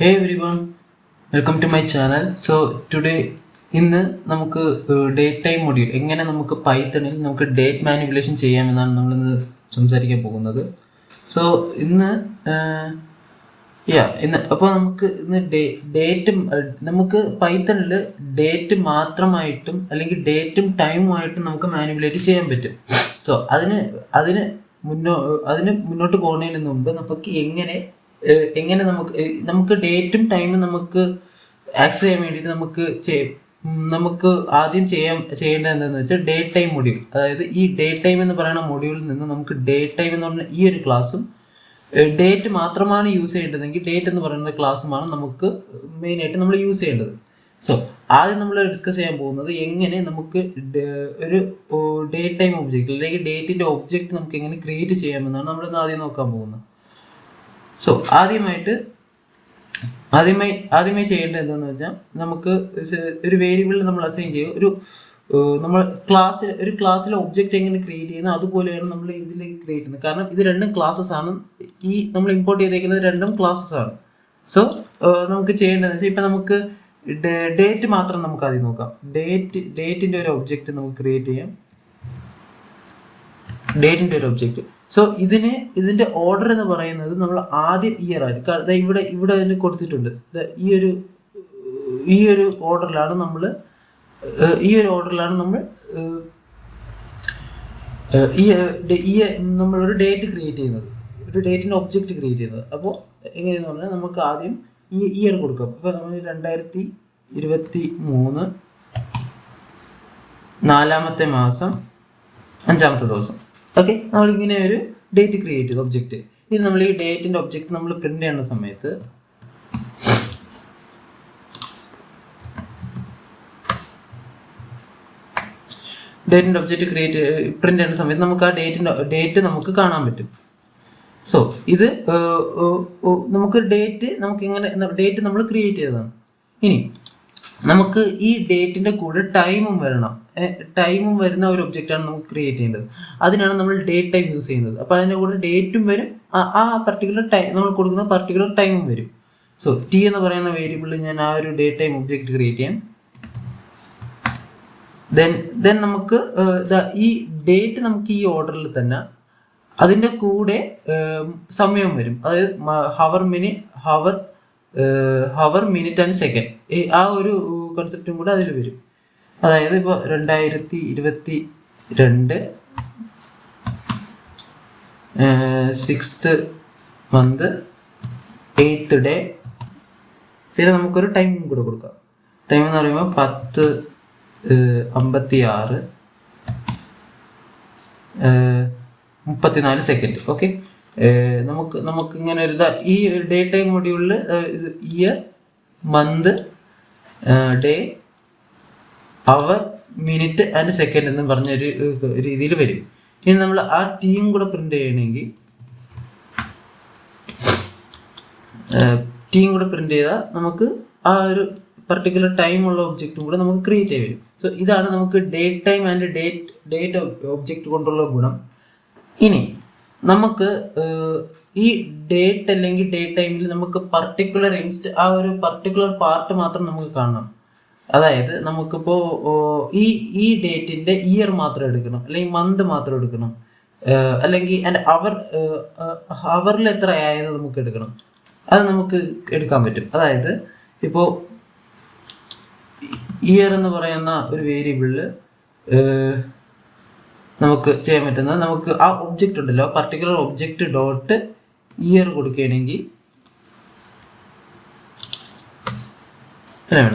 Hey everyone, welcome to my channel. So today ഇന്ന് നമുക്ക് date time module എങ്ങനെ നമുക്ക് പൈത്തണിൽ നമുക്ക് ഡേറ്റ് മാനിപ്പുലേഷൻ ചെയ്യാമെന്നാണ് നമ്മളിന്ന് സംസാരിക്കാൻ പോകുന്നത്. സോ ഇന്ന് അപ്പോൾ നമുക്ക് ഇന്ന് ഡേറ്റ് നമുക്ക് പൈത്തണിൽ ഡേറ്റ് മാത്രമായിട്ടും അല്ലെങ്കിൽ ഡേറ്റും ടൈമുമായിട്ടും നമുക്ക് മാനിപ്പുലേറ്റ് ചെയ്യാൻ പറ്റും. സോ അതിന് മുന്നോട്ട് പോകുന്നതിന് മുമ്പ് നമുക്ക് എങ്ങനെ നമുക്ക് ഡേറ്റും ടൈമും നമുക്ക് ആക്സസ് ചെയ്യാൻ വേണ്ടിയിട്ട് നമുക്ക് ആദ്യം ചെയ്യേണ്ടത് എന്താണെന്ന് വെച്ചാൽ ഡേറ്റ് ടൈം മൊഡ്യൂൾ. അതായത് ഈ ഡേറ്റ് ടൈം എന്ന് പറയുന്ന മൊഡ്യൂളിൽ നിന്ന് നമുക്ക് ഡേറ്റ് ടൈം എന്ന് പറഞ്ഞ ഈ ഒരു ക്ലാസ്സും ഡേറ്റ് മാത്രമാണ് യൂസ് ചെയ്യേണ്ടതെങ്കിൽ ഡേറ്റ് എന്ന് പറയുന്ന ക്ലാസ്സുമാണ് നമുക്ക് മെയിനായിട്ട് നമ്മൾ യൂസ് ചെയ്യേണ്ടത്. സോ ആദ്യം നമ്മൾ ഡിസ്കസ് ചെയ്യാൻ പോകുന്നത് എങ്ങനെ നമുക്ക് ഒരു ഡേറ്റ് ടൈം ഒബ്ജക്റ്റ് അല്ലെങ്കിൽ ഡേറ്റിൻ്റെ ഒബ്ജക്റ്റ് നമുക്ക് എങ്ങനെ ക്രിയേറ്റ് ചെയ്യാമെന്നാണ് നമ്മളിന്ന് ആദ്യം നോക്കാൻ പോകുന്നത്. സോ ആദ്യമായി ചെയ്യേണ്ടത് എന്താണെന്ന് വെച്ചാൽ നമുക്ക് ഒരു വേരിയബിളിൽ നമ്മൾ അസൈൻ ചെയ്യുക. നമ്മൾ ഒരു ക്ലാസ്സിലെ ഒബ്ജക്റ്റ് എങ്ങനെ ക്രിയേറ്റ് ചെയ്യുന്നത് അതുപോലെയാണ് നമ്മൾ ഇതിലേക്ക് ക്രിയേറ്റ് ചെയ്യുന്നത്. കാരണം ഇത് രണ്ടും ക്ലാസ്സസ് ആണ്. ഈ നമ്മൾ ഇമ്പോർട്ട് ചെയ്തേക്കുന്നത് രണ്ടും ക്ലാസ്സസ് ആണ്. സോ നമുക്ക് ചെയ്യേണ്ടതെന്ന് വെച്ചാൽ ഇപ്പം നമുക്ക് ഡേറ്റ് മാത്രം നമുക്ക് ആദ്യം നോക്കാം. ഡേറ്റിൻ്റെ ഒരു ഒബ്ജക്റ്റ് നമുക്ക് ക്രിയേറ്റ് ചെയ്യാം. ഡേറ്റിൻ്റെ ഒരു ഒബ്ജക്റ്റ്. സോ ഇതിന്റെ ഓർഡർ എന്ന് പറയുന്നത് നമ്മൾ ആദ്യം ഇയർ ആയിരിക്കും. ഇവിടെ അതിന് കൊടുത്തിട്ടുണ്ട്. ഈ ഒരു ഓർഡറിലാണ് നമ്മൾ നമ്മളൊരു ഡേറ്റ് ക്രിയേറ്റ് ചെയ്യുന്നത്, ഒരു ഡേറ്റിന്റെ ഒബ്ജക്റ്റ് ക്രിയേറ്റ് ചെയ്യുന്നത്. അപ്പോൾ എങ്ങനെയെന്ന് പറഞ്ഞാൽ നമുക്ക് ആദ്യം ഈ ഇയർ കൊടുക്കാം. അപ്പോൾ നമ്മൾ 2023 4-ാമത്തെ മാസം 5-ാമത്തെ ദിവസം. ഓക്കെ, നമ്മളിങ്ങനെ ഒരു ഡേറ്റ് ക്രിയേറ്റ് ചെയ്തു ഒബ്ജക്റ്റ്. ഇനി നമ്മൾ ഈ ഡേറ്റിന്റെ ഒബ്ജക്റ്റ് നമ്മൾ പ്രിന്റ് ചെയ്യുന്ന സമയത്ത് ഡേറ്റിന്റെ ഒബ്ജക്റ്റ് പ്രിന്റ് ചെയ്യുന്ന സമയത്ത് നമുക്ക് ആ ഡേറ്റ് നമുക്ക് കാണാൻ പറ്റും. സോ ഇത് നമുക്ക് ഡേറ്റ് നമ്മൾ ക്രിയേറ്റ് ചെയ്തതാണ്. ഇനി നമുക്ക് ഈ ഡേറ്റിന്റെ കൂടെ ടൈമും വരുന്ന ഒരു ഒബ്ജക്റ്റാണ് നമുക്ക് ക്രിയേറ്റ് ചെയ്യേണ്ടത്. അതിനാണ് നമ്മൾ ഡേറ്റ് ടൈം യൂസ് ചെയ്യുന്നത്. അപ്പോൾ അതിൻ്റെ കൂടെ ഡേറ്റും വരും, ആ പർട്ടിക്കുലർ ടൈം നമ്മൾ കൊടുക്കുന്ന പർട്ടിക്കുലർ ടൈമും വരും. സോ ടി എന്ന് പറയുന്ന വേരിയബിളിൽ ഞാൻ ആ ഒരു ഡേറ്റ് ടൈം ഒബ്ജക്റ്റ് ക്രിയേറ്റ് ചെയ്യാം. ദെൻ നമുക്ക് ഈ ഡേറ്റ് നമുക്ക് ഈ ഓർഡറിൽ തന്നെ അതിൻ്റെ കൂടെ സമയം വരും. അതായത് ഹവർ മിനിറ്റ് ആൻഡ് സെക്കൻഡ്, ആ ഒരു കോൺസെപ്റ്റും കൂടെ അതിൽ വരും. അതായത് ഇപ്പോൾ 2022 6th month 8th day. പിന്നെ നമുക്കൊരു ടൈമും കൂടെ കൊടുക്കാം. ടൈം എന്ന് പറയുമ്പോൾ 10:56 34 സെക്കൻഡ്. ഓക്കെ, നമുക്ക് ഇങ്ങനെ ഒരു ഈ ഒരു ഡേ ടൈം മൊഡ്യൂളിൽ year, month, day, hour, minute and second എന്ന് പറഞ്ഞ ഒരു രീതിയിൽ വരും. ഇനി നമ്മൾ ആ ടീം കൂടെ പ്രിന്റ് ചെയ്യണമെങ്കിൽ ചെയ്താൽ നമുക്ക് ആ ഒരു പർട്ടിക്കുലർ ടൈം ഉള്ള ഒബ്ജക്റ്റും കൂടെ നമുക്ക് ക്രിയേറ്റ് ചെയ്യാൻ വരും. സോ ഇതാണ് നമുക്ക് date time and date object കൊണ്ടുള്ള ഗുണം. ഇനി നമുക്ക് ഈ ഡേറ്റ് അല്ലെങ്കിൽ ഡേറ്റ് ടൈമിൽ നമുക്ക് ആ ഒരു പർട്ടിക്കുലർ പാർട്ട് മാത്രം നമുക്ക് കാണണം. അതായത് നമുക്കിപ്പോൾ ഈ ഡേറ്റിന്റെ ഇയർ മാത്രം എടുക്കണം, അല്ലെങ്കിൽ മന്ത് മാത്രം എടുക്കണം, അല്ലെങ്കിൽ അവറിൽ എത്ര ആയത് നമുക്ക് എടുക്കണം. അത് നമുക്ക് എടുക്കാൻ പറ്റും. അതായത് ഇപ്പോൾ ഇയർ എന്ന് പറയുന്ന ഒരു വേരിയബിളിൽ നമുക്ക് ചെയ്യാൻ പറ്റുന്നത്, നമുക്ക് ആ ഒബ്ജക്റ്റ് ഉണ്ടല്ലോ, പർട്ടിക്കുലർ ഒബ്ജക്റ്റ് ഡോട്ട് ഇയർ കൊടുക്കുകയാണെങ്കിൽ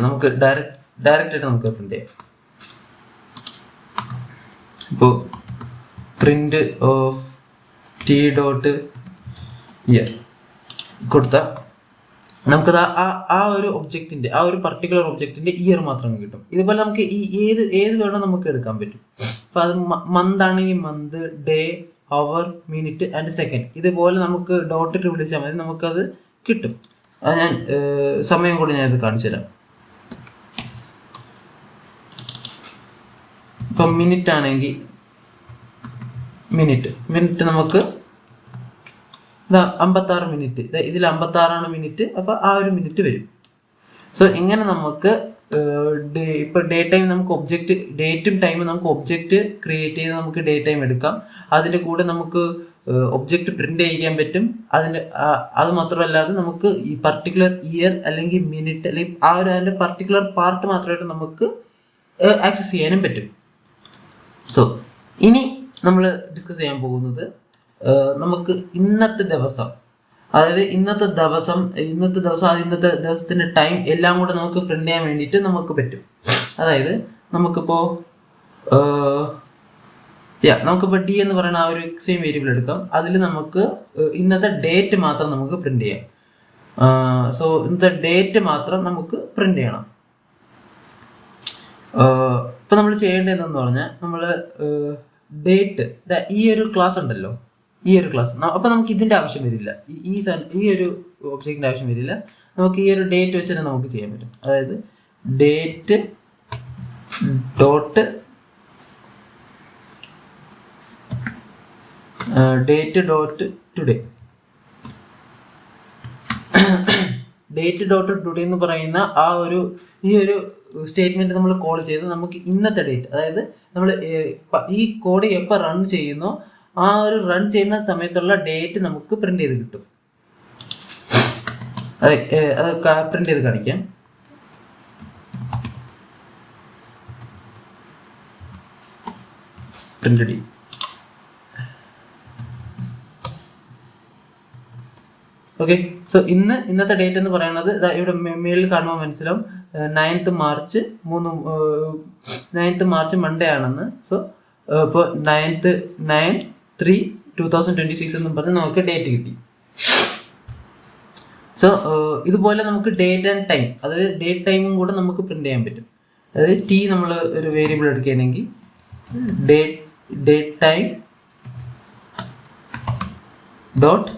നമുക്ക് ഡയറക്റ്റ് ആയിട്ട് നമുക്ക് പ്രിന്റ് ചെയ്യാം. ഇപ്പോൾ print of T dot year കൊടുത്താൽ നമുക്കത് ആ ഒരു ഒബ്ജക്റ്റിന്റെ, ആ ഒരു പർട്ടിക്കുലർ ഒബ്ജക്റ്റിന്റെ ഇയർ മാത്രം കിട്ടും. ഇതുപോലെ നമുക്ക് ഏത് വേണോ നമുക്ക് എടുക്കാൻ പറ്റും. അപ്പൊ അത് മന്ത് ആണെങ്കിൽ month, day, hour, minute and second, ഇതുപോലെ നമുക്ക് ഡോട്ട് ഇട്ട് വിളിച്ചാൽ മതി, നമുക്കത് കിട്ടും. അത് ഞാൻ സമയം കൂടി ഞാനത് കാണിച്ചു തരാം. ഇപ്പം മിനിറ്റ് ആണെങ്കിൽ മിനിറ്റ് നമുക്ക് 56 മിനിറ്റ്, ഇതിൽ 56 മിനിറ്റ്, അപ്പോൾ ആ ഒരു മിനിറ്റ് വരും. സോ ഇങ്ങനെ നമുക്ക് ഇപ്പോൾ ഡേ ടൈം നമുക്ക് ഒബ്ജക്റ്റ്, ഡേറ്റും ടൈമും നമുക്ക് ഒബ്ജക്റ്റ് ക്രിയേറ്റ് ചെയ്ത് നമുക്ക് ഡേ ടൈം എടുക്കാം. അതിൻ്റെ കൂടെ നമുക്ക് ഒബ്ജക്റ്റ് പ്രിന്റ് ചെയ്യാൻ പറ്റും. അത് മാത്രമല്ലാതെ നമുക്ക് ഈ പർട്ടിക്കുലർ ഇയർ അല്ലെങ്കിൽ മിനിറ്റ് അല്ലെങ്കിൽ ആ ഒരു അതിൻ്റെ പർട്ടിക്കുലർ പാർട്ട് മാത്രമായിട്ട് നമുക്ക് ആക്സസ് ചെയ്യാനും പറ്റും. സോ ഇനി നമ്മൾ ഡിസ്കസ് ചെയ്യാൻ പോകുന്നത് നമുക്ക് ഇന്നത്തെ ദിവസം, അതായത് ഇന്നത്തെ ദിവസത്തിന്റെ ടൈം എല്ലാം കൂടെ നമുക്ക് പ്രിന്റ് ചെയ്യാൻ വേണ്ടിയിട്ട് നമുക്ക് പറ്റും. അതായത് നമുക്കിപ്പോൾ ഡി എന്ന് പറയുന്ന ആ ഒരു സെയിം വേരിയബിൾ എടുക്കാം. അതിൽ നമുക്ക് ഇന്നത്തെ ഡേറ്റ് മാത്രം നമുക്ക് പ്രിന്റ് ചെയ്യാം. സോ ഇന്നത്തെ ഡേറ്റ് മാത്രം നമുക്ക് പ്രിന്റ് ചെയ്യണം. ഇപ്പൊ നമ്മൾ ചെയ്യേണ്ടതെന്ന് പറഞ്ഞാൽ നമ്മൾ ഡേറ്റ്, ഈ ഒരു ക്ലാസ് ഉണ്ടല്ലോ, ഈ ഒരു ക്ലാസ്, അപ്പൊ നമുക്ക് ഇതിന്റെ ആവശ്യം വരില്ല, ഈ ഒരു ഒബ്ജക്റ്റിന്റെ ആവശ്യം വരില്ല. നമുക്ക് ഈ ഒരു ഡേറ്റ് വെച്ച് തന്നെ നമുക്ക് ചെയ്യാൻ പറ്റും. അതായത് date dot today, date dot today എന്ന് പറയുന്ന ഈ ഒരു സ്റ്റേറ്റ്മെന്റ് നമ്മൾ കോൾ ചെയ്ത് നമുക്ക് ഇന്നത്തെ ഡേറ്റ്, അതായത് നമ്മൾ ഈ കോഡ് എപ്പോൾ റൺ ചെയ്യുന്നോ ആ ഒരു റൺ ചെയ്യുന്ന സമയത്തുള്ള ഡേറ്റ് നമുക്ക് പ്രിന്റ് ചെയ്ത് കിട്ടും. അത് പ്രിന്റ് ചെയ്ത് കാണിക്കാം. Print D. ഓക്കെ, സോ ഇന്നത്തെ ഡേറ്റ് എന്ന് പറയുന്നത് ഇവിടെ മേളിൽ കാണുമ്പോൾ മനസ്സിലാവും 9th മാർച്ച് മൺഡേ ആണെന്ന്. സോ ഇപ്പോൾ 9/3/2026 എന്നും പറഞ്ഞ് നമുക്ക് ഡേറ്റ് കിട്ടി. സോ ഇതുപോലെ നമുക്ക് ഡേറ്റ് ആൻഡ് ടൈം, അതായത് ഡേറ്റ് ടൈമും കൂടെ നമുക്ക് പ്രിന്റ് ചെയ്യാൻ പറ്റും. അതായത് ടി നമ്മൾ ഒരു വേരിയബിൾ എടുക്കുകയാണെങ്കിൽ date time dot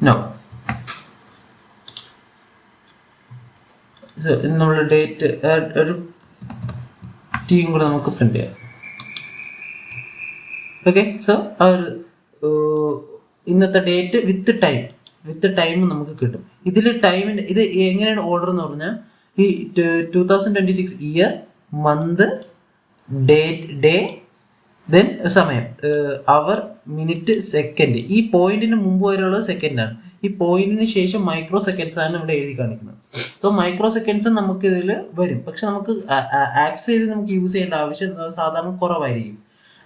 now, so നമ്മൾ ഡേറ്റ് ഒരു ടിയും കൂടെ നമുക്ക് പ്രിന്റ് ചെയ്യാം. ഓക്കെ, സോ ആ ഒരു ഇന്നത്തെ ഡേറ്റ് വിത്ത് ടൈം നമുക്ക് കിട്ടും. ഇതിൽ ടൈമിന്റെ ഇത് എങ്ങനെയാണ് ഓർഡർ എന്ന് പറഞ്ഞാൽ ഈ 2026 ഇയർ, മന്ത്, ഡേ, ദെൻ സമയം, അവർ, മിനിറ്റ്, സെക്കൻഡ്. ഈ പോയിന്റിന് മുമ്പ് വരെയുള്ളത് സെക്കൻഡാണ്. ഈ പോയിന്റിന് ശേഷം മൈക്രോ സെക്കൻഡ്സ് ആണ് ഇവിടെ എഴുതി കാണിക്കുന്നത്. സോ മൈക്രോ സെക്കൻഡ്സ് നമുക്ക് ഇതിൽ വരും, പക്ഷെ നമുക്ക് ആക്സസ് ചെയ്ത് നമുക്ക് യൂസ് ചെയ്യേണ്ട ആവശ്യം സാധാരണ കുറവായിരിക്കും.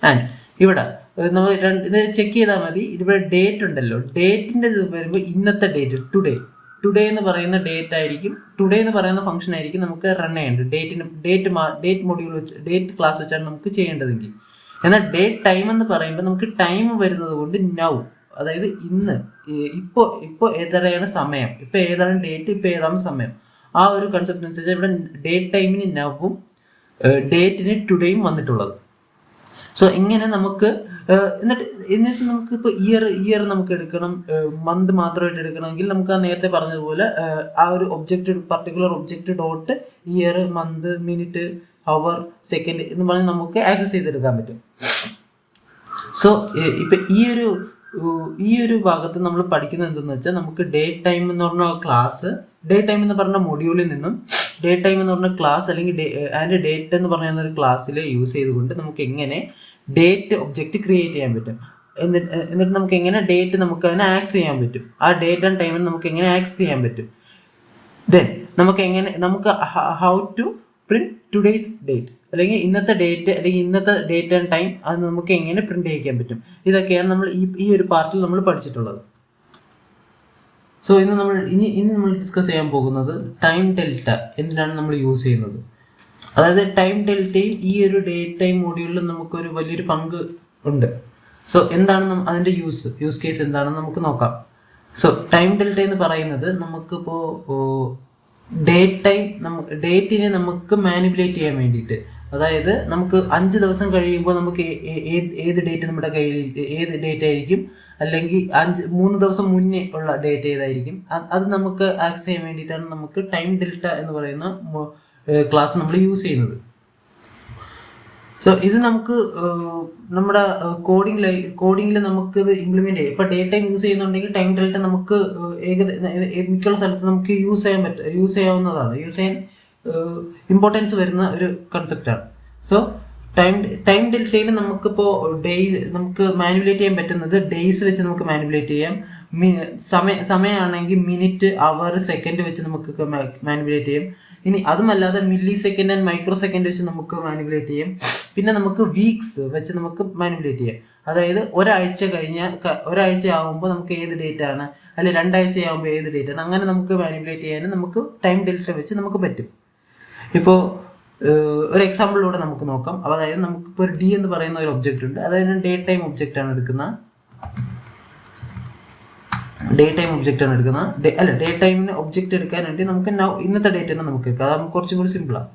ആൻഡ് ഇവിടെ നമ്മൾ ഇത് ചെക്ക് ചെയ്താൽ മതി. ഇവിടെ ഡേറ്റ് ഉണ്ടല്ലോ, ഡേറ്റിന്റെ ഇത് വരുമ്പോൾ ഇന്നത്തെ ഡേറ്റ് ടുഡേ എന്ന് പറയുന്ന ഡേറ്റ് ആയിരിക്കും, ടുഡേ എന്ന് പറയുന്ന ഫംഗ്ഷൻ ആയിരിക്കും നമുക്ക് റൺ ചെയ്യേണ്ടത്. ഡേറ്റ് മൊഡ്യൂൾ വെച്ച്, ഡേറ്റ് ക്ലാസ് വെച്ചാണ് നമുക്ക് ചെയ്യേണ്ടതെങ്കിൽ. എന്നാൽ ഡേറ്റ് ടൈം എന്ന് പറയുമ്പോൾ നമുക്ക് ടൈം വരുന്നത് കൊണ്ട് നൗ, അതായത് ഇന്ന്, ഇപ്പൊ ഏതാണ് സമയം, ഇപ്പൊ ഏതാണ് ഡേറ്റ്, ഇപ്പൊ ഏതാണ് സമയം, ആ ഒരു കൺസെപ്റ്റ് അനുസരിച്ച് ഇവിടെ ഡേറ്റ് ടൈമിന് നവും ഡേറ്റിന് ടുഡേയും വന്നിട്ടുള്ളത്. സോ ഇങ്ങനെ നമുക്ക് എന്നിട്ട് നമുക്ക് ഇപ്പോൾ ഇയർ നമുക്ക് എടുക്കണം, മന്ത് മാത്രമായിട്ട് എടുക്കണമെങ്കിൽ നമുക്ക് ആ നേരത്തെ പറഞ്ഞതുപോലെ ആ ഒരു particular object dot year, month, minute, hour, second എന്ന് പറഞ്ഞ് നമുക്ക് ആക്സസ് ചെയ്തെടുക്കാൻ പറ്റും. സോ ഇപ്പൊ ഈ ഒരു ഭാഗത്ത് നമ്മൾ പഠിക്കുന്നത് എന്തെന്ന് വെച്ചാൽ നമുക്ക് ഡേറ്റ് ടൈം എന്ന് പറഞ്ഞ ക്ലാസ്, ഡേറ്റ് ടൈം എന്ന് പറഞ്ഞ മൊഡ്യൂളിൽ നിന്നും ഡേറ്റ് ടൈം എന്ന് പറഞ്ഞ ക്ലാസ് അല്ലെങ്കിൽ ആൻഡ് ഡേറ്റ് എന്ന് പറയുന്ന ഒരു ക്ലാസ്സിൽ യൂസ് ചെയ്തുകൊണ്ട് നമുക്ക് എങ്ങനെ ഡേറ്റ് ഒബ്ജക്റ്റ് ക്രിയേറ്റ് ചെയ്യാൻ പറ്റും, എന്നിട്ട് നമുക്ക് എങ്ങനെ ഡേറ്റ് നമുക്ക് അതിനെ ആക്സസ് ചെയ്യാൻ പറ്റും, ആ ഡേറ്റ് ആൻഡ് ടൈമിന് നമുക്ക് എങ്ങനെ ആക്സസ് ചെയ്യാൻ പറ്റും, ദെൻ നമുക്ക് how to print today's date, അല്ലെങ്കിൽ ഇന്നത്തെ ഡേറ്റ് അല്ലെങ്കിൽ ഇന്നത്തെ ഡേറ്റ് ആൻഡ് ടൈം അത് നമുക്ക് എങ്ങനെ പ്രിന്റ് ചെയ്യിക്കാൻ പറ്റും. ഇതൊക്കെയാണ് നമ്മൾ ഈ ഒരു പാർട്ടിൽ നമ്മൾ പഠിച്ചിട്ടുള്ളത്. സോ ഇന്ന് നമ്മൾ ഡിസ്കസ് ചെയ്യാൻ പോകുന്നത് ടൈം ഡെൽറ്റ എന്തിനാണ് നമ്മൾ യൂസ് ചെയ്യുന്നത്. അതായത് ടൈം ഡെൽറ്റയും ഈ ഒരു ഡേറ്റ് ടൈം മൊഡ്യൂളിൽ നമുക്കൊരു വലിയൊരു പങ്ക് ഉണ്ട്. സോ എന്താണ് അതിൻ്റെ യൂസ് കേസ് എന്താണെന്ന് നമുക്ക് നോക്കാം. സോ ടൈം ഡെൽറ്റ എന്ന് പറയുന്നത് നമുക്കിപ്പോൾ ഡേറ്റിനെ നമുക്ക് മാനിപ്പുലേറ്റ് ചെയ്യാൻ വേണ്ടിയിട്ട്, അതായത് നമുക്ക് 5 ദിവസം കഴിയുമ്പോൾ നമുക്ക് ഏത് ഡേറ്റ് നമ്മുടെ കയ്യിൽ, ഏത് ഡേറ്റ് ആയിരിക്കും, അല്ലെങ്കിൽ 3 ദിവസം മുന്നേ ഉള്ള ഡേറ്റ് ഏതായിരിക്കും, അത് നമുക്ക് ആക്സസ് ചെയ്യാൻ വേണ്ടിയിട്ടാണ് നമുക്ക് ടൈം ഡെൽറ്റ എന്ന് പറയുന്ന ക്ലാസ് നമ്മൾ യൂസ് ചെയ്യുന്നത്. സോ ഇത് നമുക്ക് നമ്മുടെ കോഡിങ്ങിൽ നമുക്ക് ഇത് ഇംപ്ലിമെന്റ് ചെയ്യാം. ഇപ്പൊ ഡേ ടൈം യൂസ് ചെയ്യുന്നുണ്ടെങ്കിൽ ടൈം ഡെൽറ്റ നമുക്ക് മിക്കുള്ള സ്ഥലത്ത് നമുക്ക് യൂസ് ചെയ്യാവുന്നതാണ്. യൂസ് ചെയ്യാൻ ഇമ്പോർട്ടൻസ് വരുന്ന ഒരു കൺസെപ്റ്റാണ്. സോ ടൈം ഡെൽറ്റയിൽ നമുക്കിപ്പോൾ നമുക്ക് മാനിപ്പുലേറ്റ് ചെയ്യാൻ പറ്റുന്നത് ഡേയ്സ് വെച്ച് നമുക്ക് മാനിപ്പുലേറ്റ് ചെയ്യാം. സമയമാണെങ്കിൽ മിനിറ്റ്, അവർ, സെക്കൻഡ് വെച്ച് നമുക്ക് മാനിപ്പുലേറ്റ് ചെയ്യാം. ഇനി അതുമല്ലാതെ millisecond and microsecond വെച്ച് നമുക്ക് മാനിപ്പുലേറ്റ് ചെയ്യാം. പിന്നെ നമുക്ക് വീക്സ് വെച്ച് നമുക്ക് മാനിപ്പുലേറ്റ് ചെയ്യാം. അതായത് ഒരാഴ്ച ആകുമ്പോൾ നമുക്ക് ഏത് ഡേറ്റ് ആണ്, അല്ലെങ്കിൽ 2 ആഴ്ച ആകുമ്പോൾ ഏത് ഡേറ്റ് ആണ്, അങ്ങനെ നമുക്ക് മാനിപ്പുലേറ്റ് ചെയ്യാനും നമുക്ക് ടൈം ഡെൽറ്റ വെച്ച് നമുക്ക് പറ്റും. ഇപ്പോൾ ഒരു എക്സാമ്പിളിലൂടെ നമുക്ക് നോക്കാം. അതായത് നമുക്കിപ്പോൾ ഒരു ഡി എന്ന് പറയുന്ന ഒരു ഒബ്ജക്റ്റ് ഉണ്ട്. അതായത് ഡേ ടൈം ഒബ്ജക്റ്റ് ആണ് എടുക്കുന്നത്. ഡേ ടൈമിന് ഒബ്ജക്റ്റ് എടുക്കാൻ വേണ്ടി നമുക്ക് ഇന്നത്തെ ഡേറ്റ് തന്നെ നമുക്ക് എടുക്കാം. അതാകുമ്പോൾ കുറച്ചും കൂടി സിമ്പിളാണ്.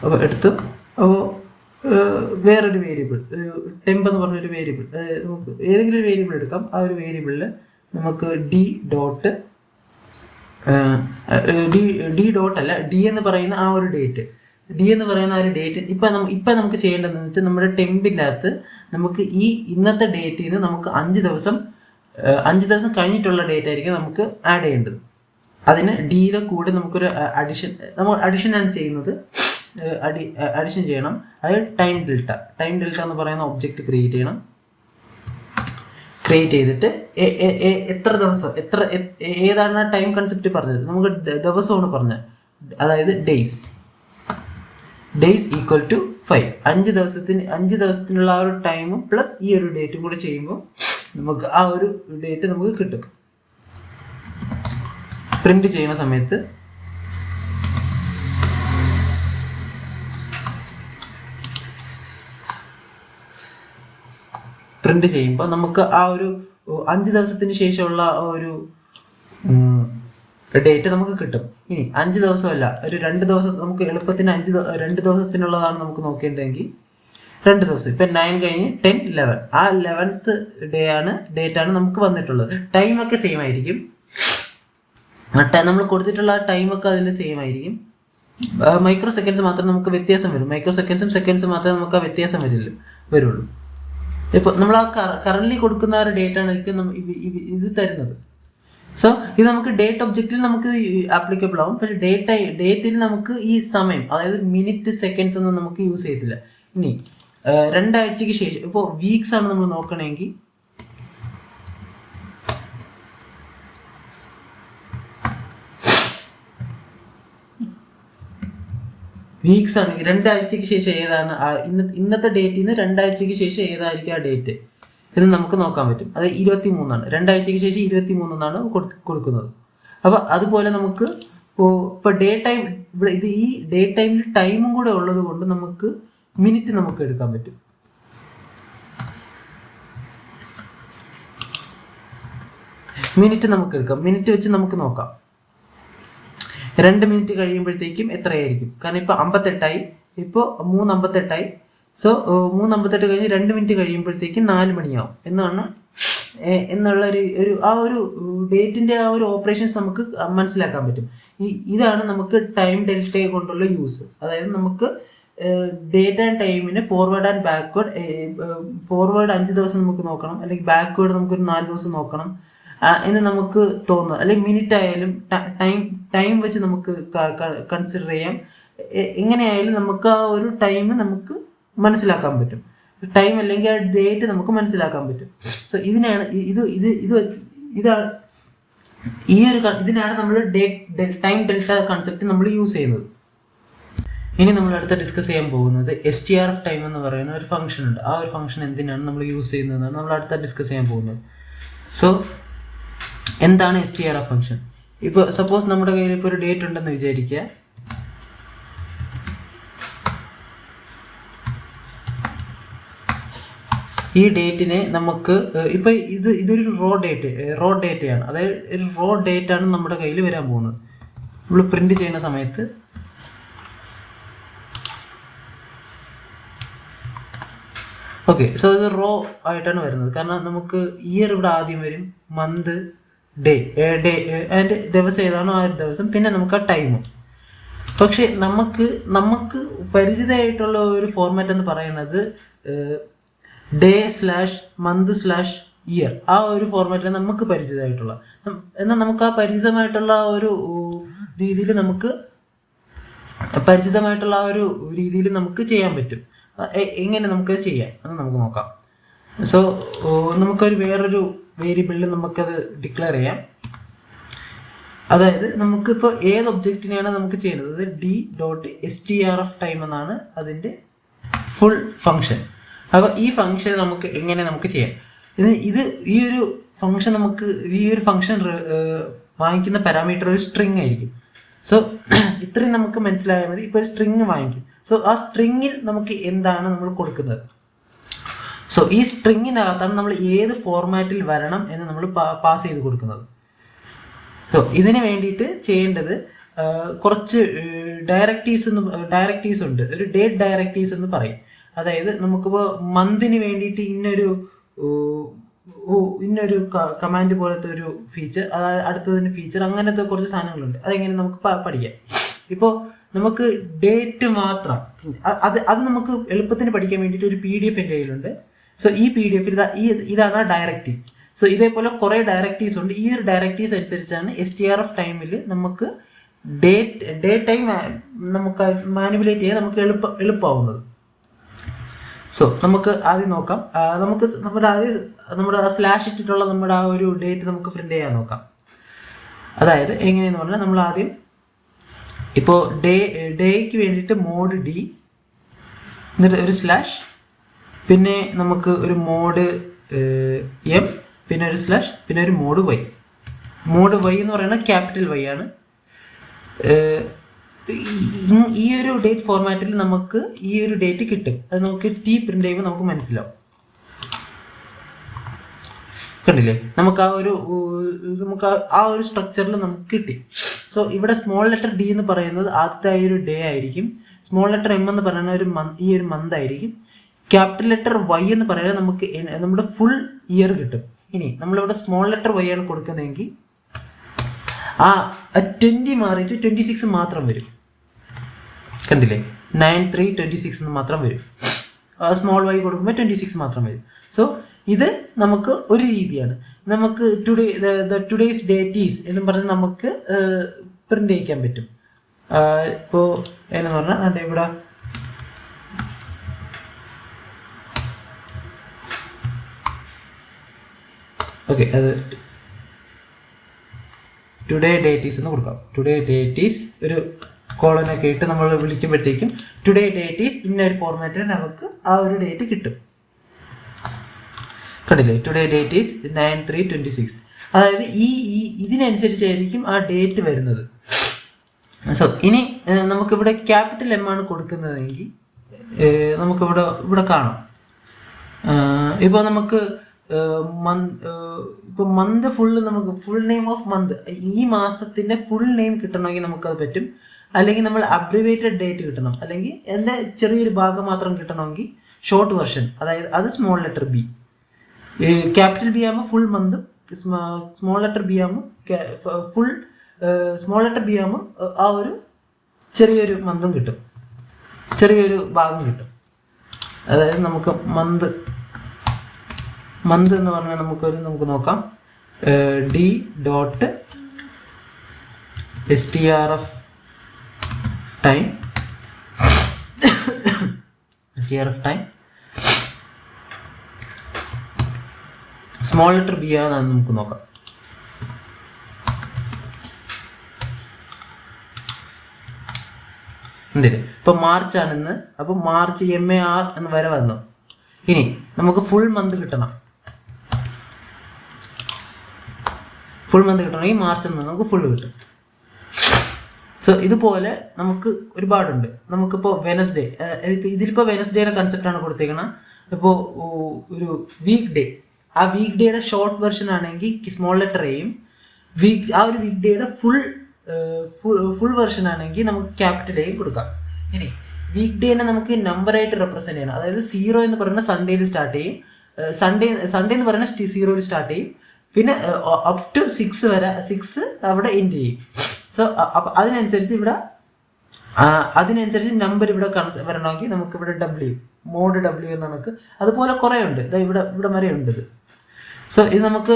അപ്പോൾ എടുത്തു. അപ്പോൾ വേറൊരു വേരിയബിൾ, ടെമ്പ് എന്ന് പറഞ്ഞൊരു വേരിയബിൾ, നമുക്ക് ഏതെങ്കിലും ഒരു വേരിയബിൾ എടുക്കാം. ആ ഒരു വേരിയബിളിൽ നമുക്ക് ഡി ഡോട്ട് ഡി എന്ന് പറയുന്ന ആ ഒരു ഡേറ്റ്, ഇപ്പം നമുക്ക് ചെയ്യേണ്ടതെന്ന് വെച്ചാൽ നമ്മുടെ ടെമ്പിൻ്റെ അകത്ത് നമുക്ക് ഈ ഇന്നത്തെ ഡേറ്റിൽ നിന്ന് നമുക്ക് 5 ദിവസം കഴിഞ്ഞിട്ടുള്ള ഡേറ്റ് ആയിരിക്കും നമുക്ക് ആഡ് ചെയ്യേണ്ടത്. അതിന് ഡിയുടെ കൂടെ നമുക്കൊരു അഡിഷനാണ് ചെയ്യുന്നത്. അഡിഷൻ ചെയ്യണം. അതായത് ടൈം ഡെൽറ്റ എന്ന് പറയുന്ന ഒബ്ജക്റ്റ് ക്രിയേറ്റ് ചെയ്യണം. ക്രിയേറ്റ് ചെയ്തിട്ട് എത്ര ദിവസം, ഏതാണ് ടൈം കൺസെപ്റ്റ് പറഞ്ഞത്, നമുക്ക് ദിവസമാണ് പറഞ്ഞത്. അതായത് ഡേയ്സ് ഈക്വൽ ടു 5. 5 ദിവസത്തിനുള്ള ആ ഒരു ടൈമും പ്ലസ് ഈ ഒരു ഡേറ്റും കൂടെ ചെയ്യുമ്പോൾ നമുക്ക് ആ ഒരു ഡേറ്റ് നമുക്ക് കിട്ടും. പ്രിന്റ് ചെയ്യുന്ന സമയത്ത് പ്രിന്റ് ചെയ്യുമ്പോൾ നമുക്ക് ആ ഒരു 5 ദിവസത്തിന് ശേഷമുള്ള ഒരു ഡേറ്റ് നമുക്ക് കിട്ടും. ഇനി 5 ദിവസമല്ല, ഒരു 2 ദിവസം നമുക്ക് എളുപ്പത്തിന് 2 ദിവസത്തിനുള്ളതാണ് നമുക്ക് നോക്കേണ്ടതെങ്കിൽ 2 ദിവസം. ഇപ്പം 9 കഴിഞ്ഞ് 10, 11, ആ 11th ഡേറ്റ് ആണ് നമുക്ക് വന്നിട്ടുള്ളത്. ടൈമൊക്കെ സെയിം ആയിരിക്കും. നമ്മൾ കൊടുത്തിട്ടുള്ള ആ ടൈമൊക്കെ അതിൽ സെയിം ആയിരിക്കും. മൈക്രോ സെക്കൻഡ്സ് മാത്രം നമുക്ക് വ്യത്യാസം വരും. മൈക്രോ സെക്കൻഡ്സും മാത്രമേ നമുക്ക് ആ വ്യത്യാസം വരുള്ളൂ. ഇപ്പോൾ നമ്മൾ ആ കറന്റ് കൊടുക്കുന്ന ആ ഒരു ഡേറ്റ് ആണ് ഇത് തരുന്നത്. സോ ഇത് നമുക്ക് ഡേറ്റ് ഒബ്ജക്റ്റിൽ നമുക്ക് ആപ്ലിക്കബിൾ ആവും. പക്ഷേ ഡേറ്റിൽ നമുക്ക് ഈ സമയം, അതായത് മിനിറ്റ്, സെക്കൻഡ്സ് ഒന്നും നമുക്ക് യൂസ് ചെയ്യത്തില്ല. ഇനി 2 ആഴ്ചക്ക് ശേഷം, ഇപ്പോൾ വീക്സ് ആണ് നമ്മൾ നോക്കണമെങ്കിൽ വീക്സ് ആണെങ്കിൽ 2 ആഴ്ചക്ക് ശേഷം ഏതാണ് ഇന്നത്തെ ഡേറ്റിൽ നിന്ന് 2 ആഴ്ചക്ക് ശേഷം ഏതായിരിക്കും ആ ഡേറ്റ് എന്ന് നമുക്ക് നോക്കാൻ പറ്റും. അത് 23 ആണ്. 2 ആഴ്ചക്ക് ശേഷം 23 എന്നാണ് കൊടുക്കുന്നത്. അപ്പോൾ അതുപോലെ നമുക്ക് ഇപ്പോൾ ഡേ ടൈം, ഇത് ഈ ഡേ ടൈമിൽ ടൈമും കൂടെ ഉള്ളത് കൊണ്ട് നമുക്ക് മിനിറ്റ് നമുക്ക് എടുക്കാൻ പറ്റും. മിനിറ്റ് വെച്ച് നമുക്ക് നോക്കാം. 2 മിനിറ്റ് കഴിയുമ്പോഴത്തേക്കും എത്രയായിരിക്കും? കാരണം ഇപ്പോൾ 58ആയി, ഇപ്പോൾ 3:58ആയി. സോ 3:58 കഴിഞ്ഞ് 2 മിനിറ്റ് കഴിയുമ്പോഴത്തേക്കും 4 മണിയാവും എന്നുള്ള ആ ഒരു ഡേറ്റിന്റെ ആ ഒരു ഓപ്പറേഷൻസ് നമുക്ക് മനസ്സിലാക്കാൻ പറ്റും. ഇതാണ് നമുക്ക് ടൈം ഡെൽറ്റയെ കൊണ്ടുള്ള യൂസ്. അതായത് നമുക്ക് ഡേറ്റ് ആൻഡ് ടൈമിന് ഫോർവേഡ് ആൻഡ് ബാക്ക്വേർഡ്, ഫോർവേഡ് 5 ദിവസം നമുക്ക് നോക്കണം, അല്ലെങ്കിൽ ബാക്ക്വേർഡ് നമുക്കൊരു 4 ദിവസം നോക്കണം എന്ന് നമുക്ക് തോന്നുന്നത്. അല്ലെങ്കിൽ മിനിറ്റ് ആയാലും ടൈം വെച്ച് നമുക്ക് കൺസിഡർ ചെയ്യാം. എങ്ങനെയായാലും നമുക്ക് ആ ഒരു ടൈം നമുക്ക് മനസ്സിലാക്കാൻ പറ്റും. ടൈം അല്ലെങ്കിൽ ആ ഡേറ്റ് നമുക്ക് മനസ്സിലാക്കാൻ പറ്റും. സോ ഇതിനാണ് ഇതിനാണ് നമ്മൾ ടൈം ഡെൽറ്റ കൺസെപ്റ്റ് നമ്മൾ യൂസ് ചെയ്യുന്നത്. ഇനി നമ്മൾ അടുത്ത ഡിസ്കസ് ചെയ്യാൻ പോകുന്നത് STRF ടൈം എന്ന് പറയുന്ന ഒരു ഫംഗ്ഷൻ ഉണ്ട്. ആ ഒരു ഫംഗ്ഷൻ എന്തിനാണ് നമ്മൾ യൂസ് ചെയ്യുന്നതെന്നാണ് നമ്മൾ അടുത്ത ഡിസ്കസ് ചെയ്യാൻ പോകുന്നത്. സോ എന്താണ് STRF ഫംഗ്ഷൻ? ഇപ്പോൾ സപ്പോസ് നമ്മുടെ കയ്യിൽ ഇപ്പോൾ ഒരു ഡേറ്റ് ഉണ്ടെന്ന് വിചാരിക്കുക. ഈ ഡേറ്റിനെ നമുക്ക് ഇപ്പോൾ ഇതൊരു റോ ഡേറ്റയാണ്. അതായത് ഒരു റോ ഡേറ്റ് ആണ് നമ്മുടെ കയ്യിൽ വരാൻ പോകുന്നത്. നമ്മൾ പ്രിന്റ് ചെയ്യുന്ന സമയത്ത് ഓക്കെ. സോ ഇത് റോ ആയിട്ടാണ് വരുന്നത്. കാരണം നമുക്ക് ഇയർ ഇവിടെ ആദ്യം വരും, മന്ത്, ഡേ ആൻഡ് ദിവസം ഏതാണോ ആ ഒരു ദിവസം, പിന്നെ നമുക്ക് ആ ടൈമും. പക്ഷെ നമുക്ക് നമുക്ക് പരിചിതമായിട്ടുള്ള ഒരു ഫോർമാറ്റ് എന്ന് പറയുന്നത് day/month/year ആ ഒരു ഫോർമാറ്റിലാണ് നമുക്ക് പരിചിതമായിട്ടുള്ള. എന്നാൽ നമുക്ക് ആ പരിചിതമായിട്ടുള്ള ഒരു രീതിയിൽ നമുക്ക് ചെയ്യാൻ പറ്റും. എങ്ങനെ നമുക്ക് ചെയ്യാം എന്ന് നമുക്ക് നോക്കാം. സോ നമുക്കൊരു വേറൊരു വേരിയബിളിൽ നമുക്കത് ഡിക്ലെയർ ചെയ്യാം. അതായത് നമുക്കിപ്പോൾ ഏത് ഒബ്ജക്റ്റിനെയാണ് നമുക്ക് ചെയ്യുന്നത്, d.strftime എന്നാണ് അതിൻ്റെ ഫുൾ ഫങ്ഷൻ. അപ്പോൾ ഈ ഫങ്ഷൻ നമുക്ക് എങ്ങനെ നമുക്ക് ചെയ്യാം, ഈ ഒരു ഫങ്ഷൻ വാങ്ങിക്കുന്ന പാരാമീറ്റർ ഒരു സ്ട്രിങ് ആയിരിക്കും. സോ ഇത്രയും നമുക്ക് മനസ്സിലായാൽ മതി. ഇപ്പോൾ ഒരു സ്ട്രിങ് വാങ്ങിക്കും. സോ ആ സ്ട്രിങ്ങിൽ നമുക്ക് എന്താണ് നമ്മൾ കൊടുക്കുന്നത്. സോ ഈ സ്ട്രിങ്ങിനകത്താണ് നമ്മൾ ഏത് ഫോർമാറ്റിൽ വരണം എന്ന് നമ്മൾ പാസ് ചെയ്ത് കൊടുക്കുന്നത്. സോ ഇതിന് വേണ്ടിയിട്ട് ചെയ്യേണ്ടത് കുറച്ച് ഡയറക്റ്റീവ്സ് ഉണ്ട്. ഒരു ഡേറ്റ് ഡയറക്റ്റീവ്സ് എന്ന് പറയും. അതായത് നമുക്കിപ്പോൾ മന്തിന് വേണ്ടിയിട്ട് ഇന്നൊരു കമാൻഡ് പോലത്തെ ഒരു ഫീച്ചർ, അതായത് അടുത്തതിന് ഫീച്ചർ, അങ്ങനത്തെ കുറച്ച് സാധനങ്ങളുണ്ട്. അതെങ്ങനെ നമുക്ക് പഠിക്കാം. ഇപ്പോൾ നമുക്ക് ഡേറ്റ് മാത്രം അത് നമുക്ക് എളുപ്പത്തിന് പഠിക്കാൻ വേണ്ടിയിട്ട് ഒരു PDF എൻ്റെ കയ്യിലുണ്ട്. സോ ഈ PDF ഇതാണ് ഡയറക്റ്റീവ്. സോ ഇതേപോലെ കുറേ ഡയറക്റ്റീവ്സ് ഉണ്ട്. ഈ ഒരു ഡയറക്റ്റീവ്സ് അനുസരിച്ചാണ് strftime നമുക്ക് ഡേ ടൈം നമുക്ക് മാനിപ്പുലേറ്റ് ചെയ്യാൻ നമുക്ക് എളുപ്പമാവുന്നത്. സോ നമുക്ക് ആദ്യം നോക്കാം. നമ്മുടെ സ്ലാഷ് ഇട്ടിട്ടുള്ള നമ്മുടെ ആ ഒരു ഡേറ്റ് നമുക്ക് പ്രിന്റ് ചെയ്യാൻ നോക്കാം. അതായത് എങ്ങനെയെന്ന് പറഞ്ഞാൽ നമ്മൾ ആദ്യം ഇപ്പോൾ ഡേക്ക് വേണ്ടിയിട്ട് മോഡ് D, എന്നിട്ട് ഒരു സ്ലാഷ്, പിന്നെ നമുക്ക് ഒരു മോഡ് M, പിന്നെ ഒരു സ്ലാഷ്, പിന്നെ ഒരു മോഡ് Y. മോഡ് Y എന്ന് പറയുന്നത് ക്യാപിറ്റൽ Y ആണ്. ഈ ഒരു ഡേറ്റ് ഫോർമാറ്റിൽ നമുക്ക് ഈ ഒരു ഡേറ്റ് കിട്ടും. അത് നമുക്ക് T പ്രിന്റ് ചെയ്യുമ്പോൾ നമുക്ക് മനസ്സിലാവും. കണ്ടില്ലേ, നമുക്ക് ആ ഒരു സ്ട്രക്ചറിൽ നമുക്ക് കിട്ടി. സോ ഇവിടെ സ്മോൾ ലെറ്റർ D എന്ന് പറയുന്നത് ആദ്യത്തെ ഒരു ഡേ ആയിരിക്കും. സ്മോൾ ലെറ്റർ M എന്ന് പറയുന്ന ഈ ഒരു മന്ത് ആയിരിക്കും. ക്യാപിറ്റൽ ലെറ്റർ Y എന്ന് പറയുന്നത് നമുക്ക് നമ്മുടെ ഫുൾ ഇയർ കിട്ടും. ഇനി നമ്മളിവിടെ സ്മോൾ ലെറ്റർ Y ആണ് കൊടുക്കുന്നതെങ്കിൽ ആ 20 മാറിയിട്ട് 26 മാത്രം വരും. കണ്ടില്ലേ, 9326 എന്ന് മാത്രം വരും. സ്മോൾ Y കൊടുക്കുമ്പോൾ 26 മാത്രം വരും. സോ ഇത് നമുക്ക് ഒരു രീതിയാണ്. നമുക്ക് ടുഡേയ്സ് ഡേറ്റ് ഈസ് എന്ന് പറഞ്ഞ് നമുക്ക് പ്രിന്റ് ചെയ്യിക്കാൻ പറ്റും. ഇപ്പോൾ എന്ന് പറഞ്ഞാൽ ഇവിടെ ഓക്കെ, അത് ടുഡേ ഡേറ്റ് എന്ന് കൊടുക്കാം. ടുഡേ ഡേറ്റ് ഒരു കോളനൊക്കെ ഇട്ട് നമ്മൾ വിളിക്കുമ്പോഴത്തേക്കും ടുഡേ ഡേറ്റ് ഇന്നൊരു ഫോർമാറ്റിൽ നമുക്ക് ആ ഒരു ഡേറ്റ് കിട്ടും. കണ്ടില്ലേ, ടുഡേ ഡേറ്റ് 9326. അതായത് ഇതിനനുസരിച്ചായിരിക്കും ആ ഡേറ്റ് വരുന്നത്. സോ ഇനി നമുക്കിവിടെ ക്യാപിറ്റൽ M ആണ് കൊടുക്കുന്നതെങ്കിൽ നമുക്കിവിടെ കാണാം. ഇപ്പോൾ നമുക്ക് ഇപ്പോൾ മന്ത് നമുക്ക് ഫുൾ നെയിം ഓഫ് മന്ത്, ഈ മാസത്തിൻ്റെ ഫുൾ നെയിം കിട്ടണമെങ്കിൽ നമുക്കത് പറ്റും. അല്ലെങ്കിൽ നമ്മൾ അബ്രിവേറ്റഡ് ഡേറ്റ് കിട്ടണം, അല്ലെങ്കിൽ എൻ്റെ ചെറിയൊരു ഭാഗം മാത്രം കിട്ടണമെങ്കിൽ ഷോർട്ട് വെർഷൻ, അതായത് അത് small letter B. Capital B ആകുമ്പോൾ ഫുൾ മന്തും, സ്മോൾ ലെറ്റർ B ആകുമ്പോൾ സ്മോൾ ലെറ്റർ B ആകുമ്പോൾ ആ ഒരു ചെറിയൊരു മന്തും കിട്ടും, ചെറിയൊരു ഭാഗം കിട്ടും. അതായത് നമുക്ക് മന്ത് എന്ന് പറഞ്ഞാൽ നമുക്ക് നോക്കാം. d.strftime സ്മോൾ ലെറ്റർ B ആണെന്ന് നമുക്ക് നോക്കാം. ഉണ്ടല്ലേ, ഇപ്പൊ മാർച്ച് ആണെന്ന്, അപ്പൊ മാർച്ച് MAR എന്ന് വരെ വന്നു. ഇനി നമുക്ക് ഫുൾ മന്ത് കിട്ടണം. ഫുൾ മന്ത് കിട്ടണമെങ്കിൽ മാർച്ച് എന്ന് നമുക്ക് ഫുള്ള് കിട്ടും. സോ ഇതുപോലെ നമുക്ക് ഒരുപാടുണ്ട്. നമുക്കിപ്പോൾ വെനസ്ഡേ, ഇതിലിപ്പോൾ വെനസ്ഡേയുടെ കൺസെപ്റ്റാണ് കൊടുത്തേക്കണം. ഇപ്പോൾ ഒരു വീക്ക് ഡേ, ആ വീക്ക് ഡേയുടെ ഷോർട്ട് വെർഷൻ ആണെങ്കിൽ സ്മോൾ ലെറ്റർ Aയും, ആ ഒരു വീക്ക് ഡേയുടെ ഫുൾ വെർഷൻ ആണെങ്കിൽ നമുക്ക് ക്യാപിറ്റൽ Aയും കൊടുക്കാം. ഇനി വീക്ക് ഡേനെ നമുക്ക് നമ്പറായിട്ട് റെപ്രസെന്റ് ചെയ്യണം. അതായത് 0 എന്ന് പറയുന്ന സൺഡേയിൽ സ്റ്റാർട്ട് ചെയ്യും, സൺഡേ എന്ന് പറയുന്ന 0 സ്റ്റാർട്ട് ചെയ്യും, പിന്നെ അപ് ടു 6 വരെ, 6 അവിടെ എൻഡ് ചെയ്യും. സോ അതിനനുസരിച്ച് ഇവിടെ അതിനനുസരിച്ച് നമ്പർ ഇവിടെ വരണമെങ്കിൽ നമുക്ക് ഇവിടെ മോഡ് ഡബ്ല്യു എന്ന് നമുക്ക് അതുപോലെ കുറേ ഉണ്ട്. ഇവിടെ വരെ ഉണ്ട് ഇത്. സോ ഇത് നമുക്ക്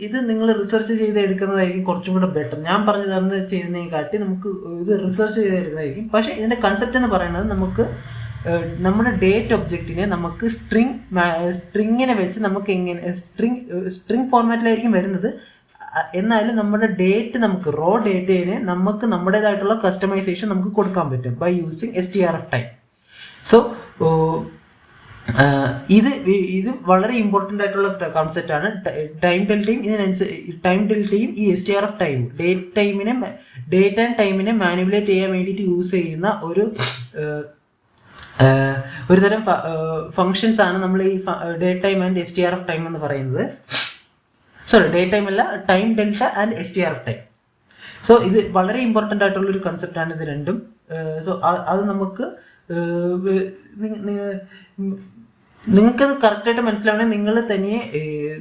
ഇത് നിങ്ങൾ റിസർച്ച് ചെയ്ത് എടുക്കുന്നതായിരിക്കും കുറച്ചും കൂടെ ബെറ്റർ. ഞാൻ പറഞ്ഞു തരുന്നത് ചെയ്യുന്നതിനെക്കാട്ടി നമുക്ക് ഇത് റിസർച്ച് ചെയ്ത് എടുക്കുന്നതായിരിക്കും. പക്ഷേ ഇതിൻ്റെ കൺസെപ്റ്റ് എന്ന് പറയുന്നത് നമുക്ക് നമ്മുടെ ഡേറ്റ് ഒബ്ജക്റ്റിനെ നമുക്ക് സ്ട്രിങ്ങിനെ വെച്ച് നമുക്ക് എങ്ങനെ സ്ട്രിങ് ഫോർമാറ്റിലായിരിക്കും വരുന്നത്. എന്നാലും നമ്മുടെ ഡേറ്റ് നമുക്ക് റോ ഡേറ്റേനെ നമുക്ക് നമ്മുടേതായിട്ടുള്ള കസ്റ്റമൈസേഷൻ നമുക്ക് കൊടുക്കാൻ പറ്റും by using STRF time. So ഇത് വളരെ ഇമ്പോർട്ടൻ്റ് ആയിട്ടുള്ള കോൺസെപ്റ്റ് ആണ്. ടൈം ഡെൽറ്റയും ഈ STRF ടൈം ഡേറ്റ് ആൻഡ് ടൈമിനെ മാനിപ്പുലേറ്റ് ചെയ്യാൻ വേണ്ടിയിട്ട് യൂസ് ചെയ്യുന്ന ഒരു തരം ഫങ്ഷൻസ് ആണ് നമ്മൾ ഈ date time and STRF time എന്ന് പറയുന്നത്. ഡേറ്റ് ടൈം അല്ല, time delta and STRF time. So ഇത് വളരെ ഇമ്പോർട്ടൻ്റ് ആയിട്ടുള്ളൊരു കൺസെപ്റ്റാണ് ഇത് രണ്ടും. സോ അത് നമുക്ക് നിങ്ങൾക്കത് കറക്റ്റായിട്ട് മനസ്സിലാവണമെങ്കിൽ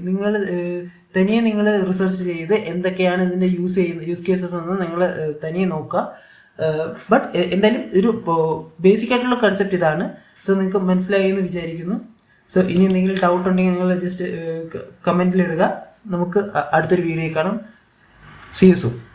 നിങ്ങൾ റിസർച്ച് ചെയ്ത് എന്തൊക്കെയാണ് ഇതിൻ്റെ യൂസ് കേസസ് എന്ന് നിങ്ങൾ തനിയെ നോക്കുക. ബട്ട് എന്തായാലും ഒരു ബേസിക് ആയിട്ടുള്ള കൺസെപ്റ്റ് ഇതാണ്. സോ നിങ്ങൾക്ക് മനസ്സിലായി എന്ന് വിചാരിക്കുന്നു. സോ ഇനി എന്തെങ്കിലും ഡൗട്ട് ഉണ്ടെങ്കിൽ നിങ്ങൾ ജസ്റ്റ് കമൻറ്റിലിടുക. നമുക്ക് അടുത്തൊരു വീഡിയോ കാണാം. See you soon.